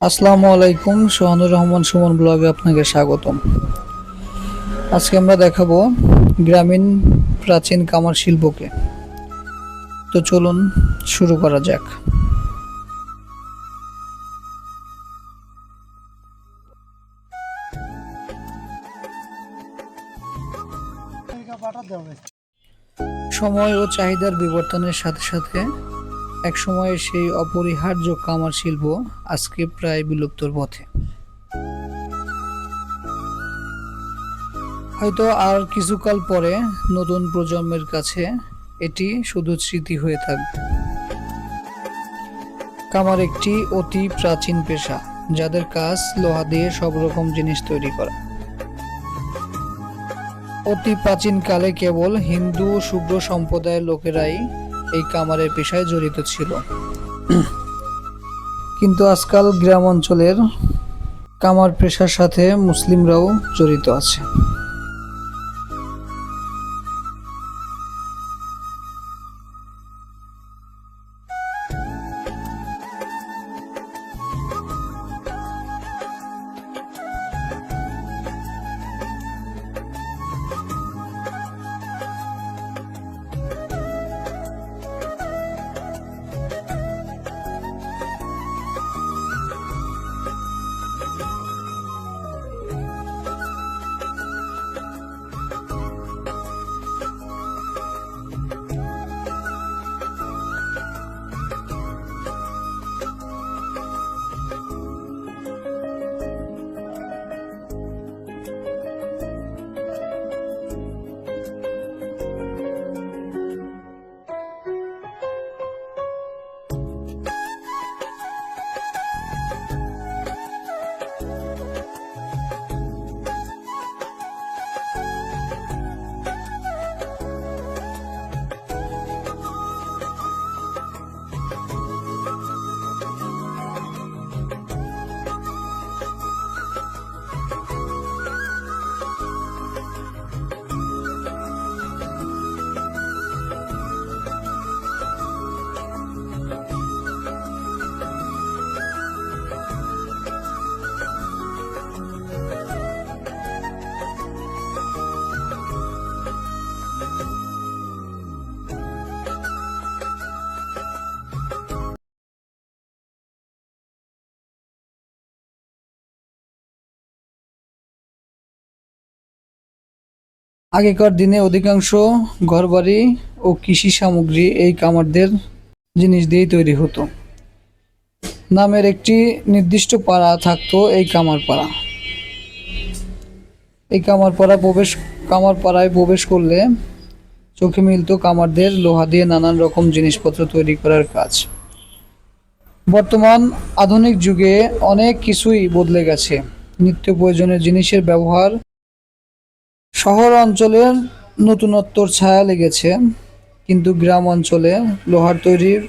আসসালামু আলাইকুম, সোহানুর রহমান সুমন ব্লগে আপনাকে স্বাগতম। আজকে আমরা দেখাবো গ্রামীণ প্রাচীন কামার শিল্পকে। তো চলুন শুরু করা যাক। সময় ও চাহিদার বিবর্তনের সাথে সাথে একসময়ের সেই অপরিহার্য কামার শিল্প আজকে প্রায় বিলুপ্তর পথে। হয়তো আর কিছুকাল পরে নতুন প্রজন্মের কাছে এটি শুধু স্মৃতি হয়ে থাকবে। কামার একটি অতি প্রাচীন পেশা, যাদের কাজ লোহা দিয়ে সব রকম জিনিস তৈরি করা। অতি প্রাচীন কালে কেবল হিন্দু ও শূদ্র সম্প্রদায়ের লোকেরাই এই কামারের পেশায় জড়িত ছিল, কিন্তু আজকাল গ্রাম অঞ্চলের কামার পেশার সাথে মুসলিমরাও জড়িত আছে। আগেকার দিনে অধিকাংশ ঘরবাড়ি ও কৃষি সামগ্রী এই কামারদের জিনিস দিয়েই তৈরি হতো। নামের একটি নির্দিষ্ট পাড়া থাকতো এই কামার পাড়া। এই কামার পাড়ায় প্রবেশ করলে চোখে মিলতো কামারদের লোহা দিয়ে নানান রকম জিনিসপত্র তৈরি করার কাজ। বর্তমান আধুনিক যুগে অনেক কিছুই বদলে গেছে। নিত্য প্রয়োজনীয় জিনিসের ব্যবহার শহর অঞ্চলের নতুনত্বর ছায়া লেগেছে, কিন্তু গ্রাম অঞ্চলে লোহার তৈরির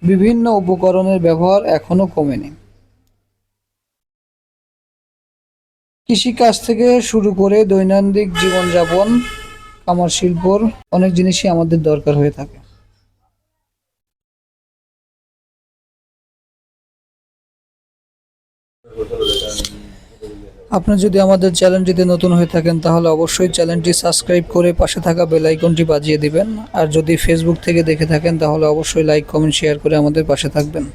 বিভিন্ন উপকরণের ব্যবহার এখনো কমেনি। কৃষিকাজ থেকে শুরু করে দৈনন্দিন জীবনযাপন, কামার শিল্পর অনেক জিনিসই আমাদের দরকার হয়ে থাকে। আপনি যদি আমাদের চ্যানেলটিতে নতুন হয়ে থাকেন তাহলে অবশ্যই চ্যানেলটি সাবস্ক্রাইব করে পাশে থাকা বেল আইকনটি বাজিয়ে দিবেন। আর যদি ফেসবুক থেকে দেখে থাকেন তাহলে অবশ্যই লাইক, কমেন্ট, শেয়ার করে আমাদের পাশে থাকবেন।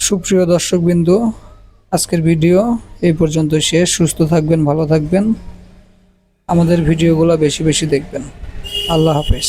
সুপ্রিয় দর্শকবৃন্দ, আজকের ভিডিও এই পর্যন্ত শেষ। সুস্থ থাকবেন, ভালো থাকবেন, আমাদের ভিডিওগুলো বেশি বেশি দেখবেন। আল্লাহ হাফেজ।